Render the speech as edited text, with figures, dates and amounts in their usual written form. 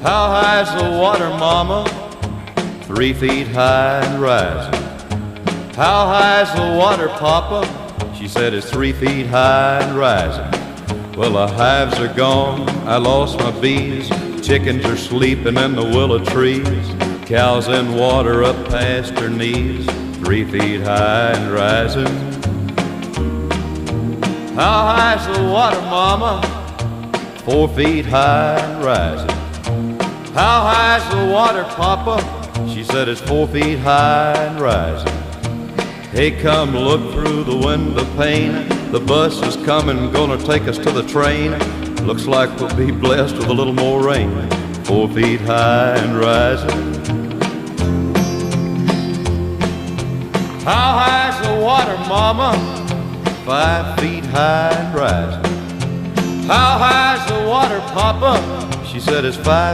How high's the water, mama? 3 feet high and rising. How high's the water, papa? She said it's 3 feet high and rising. Well, the hives are gone, I lost my bees. Chickens are sleeping in the willow trees. Cows in water up past her knees, 3 feet high and rising. How high's the water, mama? 4 feet high and rising. How high's the water, papa? She said it's 4 feet high and rising. Hey, come look through the window pane. The bus is coming, gonna take us to the train. Looks like we'll be blessed with a little more rain. 4 feet high and rising. How high's the water, mama? 5 feet high and rising. How high's the water, papa? She said it's 5